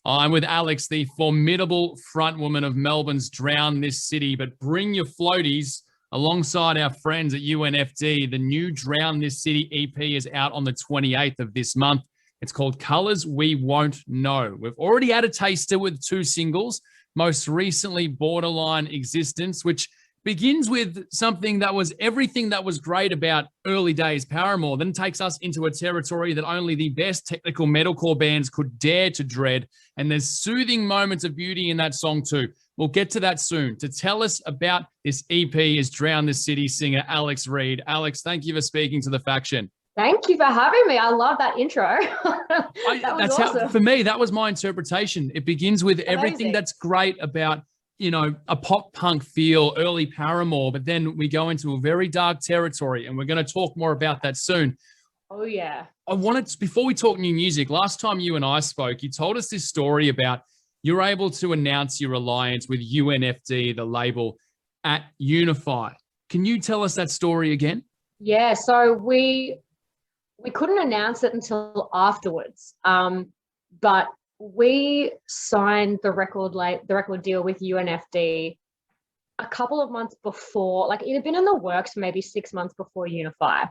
I'm with Alex, the formidable frontwoman of Melbourne's Drown This City. But bring your floaties alongside our friends at UNFD. The new Drown This City EP is out on the 28th of this month. It's called Colors We Won't Know. We've already had a taster with 2 singles, most recently Borderline Existence, which begins with something that was everything that was great about early days Paramore, then takes us into a territory that only the best technical metalcore bands could dare to dread. And there's soothing moments of beauty in that song too. We'll get to that soon. To tell us about this EP is Drown This City singer Alex Reade. Alex, thank you for speaking to The Faction. Thank you for having me. I love that intro. That's awesome. For me, that was my interpretation. It begins with everything that's great about, you know, a pop punk feel, early Paramore, but then we go into a very dark territory, and we're going to talk more about that soon. Oh, yeah. Before we talk new music, last time you and I spoke, you told us this story about you're able to announce your alliance with UNFD, the label, at Unify. Can you tell us that story again? Yeah, so we couldn't announce it until afterwards, but we signed the record deal with UNFD a couple of months before. Like, it had been in the works for maybe 6 months before Unify.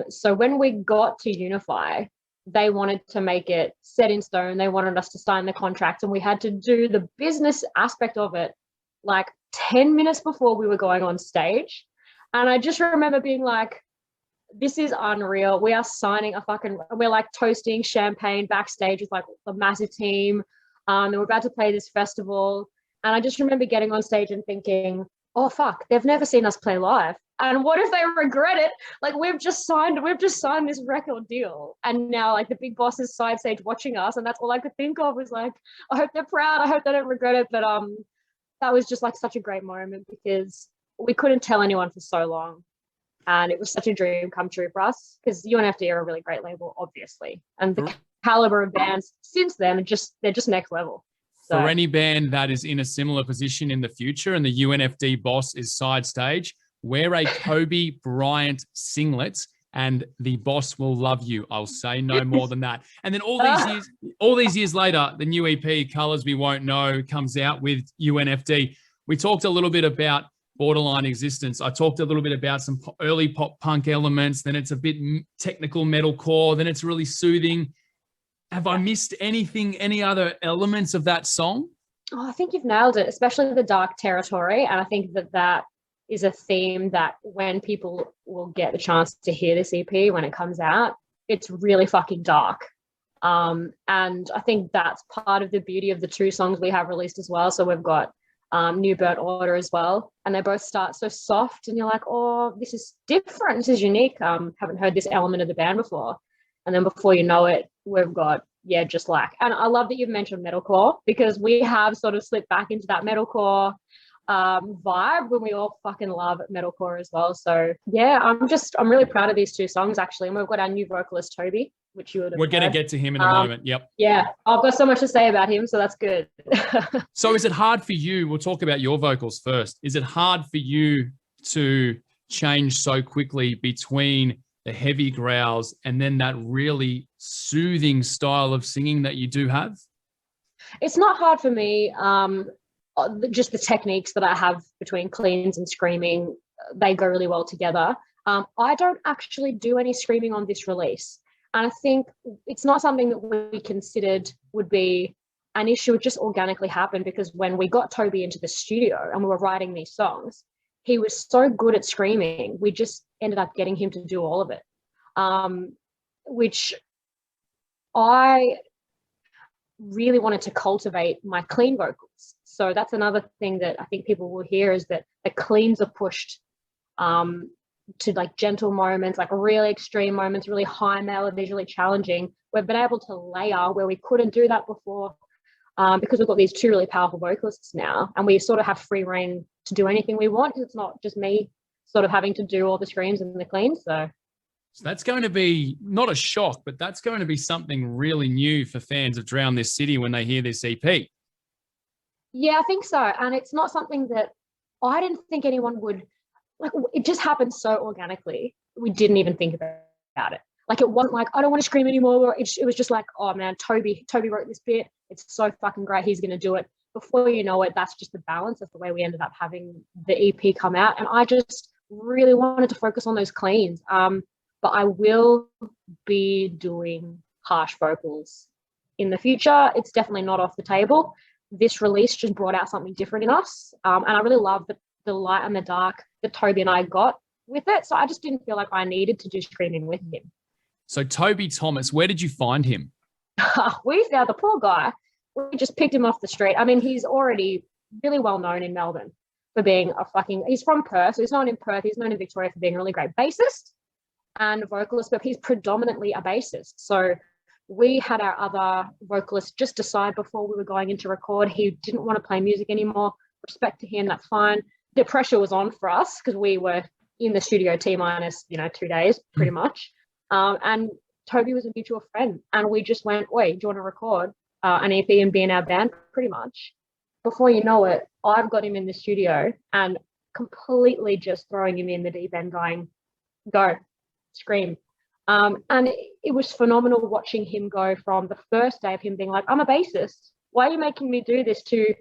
So when we got to Unify, they wanted to make it set in stone. They wanted us to sign the contract, and we had to do the business aspect of it like 10 minutes before we were going on stage. And I just remember being like, this is unreal. We are signing we're like toasting champagne backstage with like a massive team. And we're about to play this festival. And I just remember getting on stage and thinking, oh, fuck, they've never seen us play live. And what if they regret it? Like, we've just signed this record deal. And now like the big boss is side stage watching us. And that's all I could think of was like, I hope they're proud. I hope they don't regret it. But that was just like such a great moment because we couldn't tell anyone for so long. And it was such a dream come true for us because UNFD are a really great label, obviously. And the caliber of bands since then, they're just next level. So, for any band that is in a similar position in the future and the UNFD boss is side stage, wear a Kobe Bryant singlet and the boss will love you. I'll say no more than that. And then all these years later, the new EP, Colors We Won't Know, comes out with UNFD. We talked a little bit about Borderline Existence. I talked a little bit about some early pop punk elements. Then it's a bit technical metalcore. Then it's really soothing. Have I missed anything, any other elements of that song? Oh, I think you've nailed it, especially the dark territory. And I think that is a theme that when people will get the chance to hear this EP when it comes out, it's really fucking dark. And I think that's part of the beauty of the 2 songs we have released as well. So we've got New Burnt Order as well, and they both start so soft and you're like, oh, this is different, this is unique, haven't heard this element of the band before. And then before you know it, we've got Just Like. And I love that you've mentioned metalcore because we have sort of slipped back into that metalcore vibe when we all fucking love metalcore as well. So yeah, I'm really proud of these 2 songs actually. And we've got our new vocalist Toby, which you would have We're going to get to him in a moment. Yep. Yeah, I've got so much to say about him, so that's good. So is it hard for you, we'll talk about your vocals first, is it hard for you to change so quickly between the heavy growls and then that really soothing style of singing that you do have? It's not hard for me. Just the techniques that I have between cleans and screaming, they go really well together. I don't actually do any screaming on this release. And I think it's not something that we considered would be an issue. It just organically happened because when we got Toby into the studio and we were writing these songs, he was so good at screaming. We just ended up getting him to do all of it, which I really wanted to cultivate my clean vocals. So that's another thing that I think people will hear is that the cleans are pushed to like gentle moments, like really extreme moments, really high melodies, really challenging. We've been able to layer where we couldn't do that before because we've got these 2 really powerful vocalists now, and we sort of have free reign to do anything we want. It's not just me sort of having to do all the screams and the cleans. So that's going to be not a shock, but that's going to be something really new for fans of Drown This City when they hear this EP. Yeah, I think so. And it's not something that I didn't think anyone would, like, it just happened so organically. We didn't even think about it. Like, it wasn't like, I don't want to scream anymore. It was just like, oh man, Toby wrote this bit. It's so fucking great. He's going to do it. Before you know it, that's just the balance. That's the way we ended up having the EP come out. And I just really wanted to focus on those cleans. But I will be doing harsh vocals in the future. It's definitely not off the table. This release just brought out something different in us. And I really love the light and the dark that Toby and I got with it. So I just didn't feel like I needed to do screaming with him. So Toby Thomas, where did you find him? We found the poor guy. We just picked him off the street. I mean, he's already really well known in Melbourne for being he's from Perth. So he's known in Perth. He's known in Victoria for being a really great bassist and vocalist, but he's predominantly a bassist. So we had our other vocalist just decide before we were going into record, he didn't want to play music anymore. Respect to him, that's fine. The pressure was on for us because we were in the studio T-minus, 2 days, pretty much. And Toby was a mutual friend. And we just went, wait, do you want to record an EP and be in our band? Pretty much. Before you know it, I've got him in the studio and completely just throwing him in the deep end going, go, scream. And it was phenomenal watching him go from the first day of him being like, I'm a bassist. Why are you making me do this? To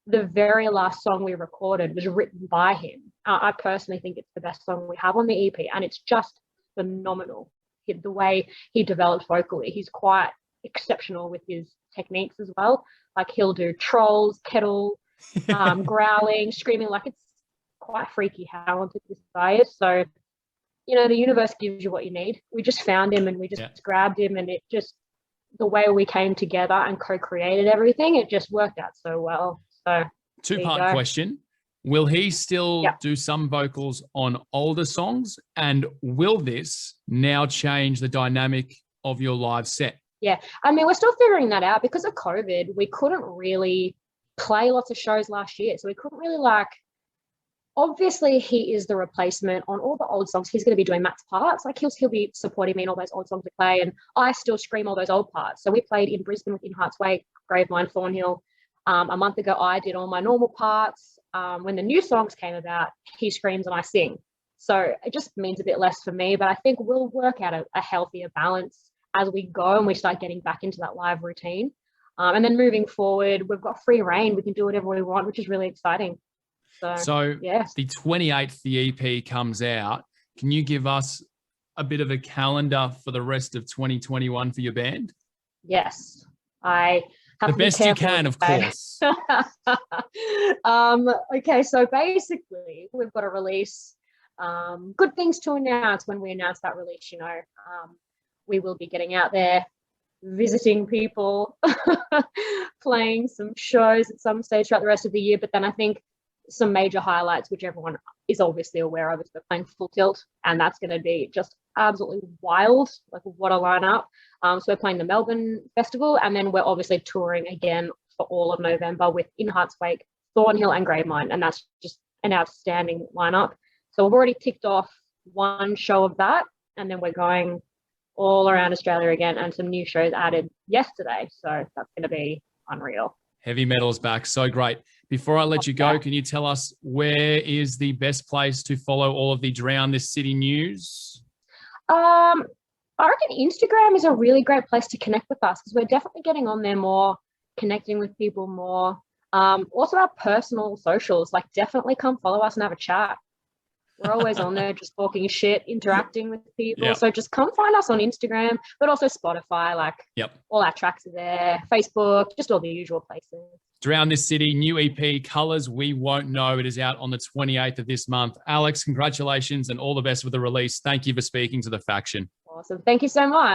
the very last song we recorded was written by him. I personally think it's the best song we have on the EP, and it's just phenomenal. The way he developed vocally, he's quite exceptional with his techniques as well. Like, he'll do trolls, kettle, growling, screaming. Like, it's quite freaky how talented this guy is. So, the universe gives you what you need. We just found him and we just grabbed him, and it just, the way we came together and co-created everything, it just worked out so well. So, two-part question. Will he still do some vocals on older songs? And will this now change the dynamic of your live set? Yeah. I mean, we're still figuring that out because of COVID. We couldn't really play lots of shows last year. So we couldn't really obviously he is the replacement on all the old songs. He's going to be doing Matt's parts. Like, he'll be supporting me in all those old songs we play. And I still scream all those old parts. So we played in Brisbane with In Heart's Wake, Gravemind, Thornhill. A month ago, I did all my normal parts. When the new songs came about, he screams and I sing. So it just means a bit less for me, but I think we'll work out a healthier balance as we go and we start getting back into that live routine. And then moving forward, we've got free reign. We can do whatever we want, which is really exciting. So yeah. The 28th, the EP comes out. Can you give us a bit of a calendar for the rest of 2021 for your band? Yes, I have the best you can, of course. Okay, so basically we've got to release good things to announce. When we announce that release, we will be getting out there, visiting people, playing some shows at some stage throughout the rest of the year. But then I think some major highlights, which everyone is obviously aware of, is we're playing Full Tilt, and that's going to be just absolutely wild. Like, what a lineup. So we're playing the Melbourne Festival, and then we're obviously touring again for all of November with In Heart's Wake, Thornhill and Gravemind, and that's just an outstanding lineup. So we've already ticked off one show of that, and then we're going all around Australia again, and some new shows added yesterday. So that's going to be unreal. Heavy metal's back. So great. Before I let you go, can you tell us where is the best place to follow all of the Drown This City news? I reckon Instagram is a really great place to connect with us because we're definitely getting on there more, connecting with people more. Also our personal socials, like, definitely come follow us and have a chat. We're always on there just talking shit, interacting with people. Yep. So just come find us on Instagram, but also Spotify, all our tracks are there, Facebook, just all the usual places. Drown This City, new EP, Colours We Won't Know. It is out on the 28th of this month. Alex, congratulations and all the best with the release. Thank you for speaking to The Faction. Awesome. Thank you so much.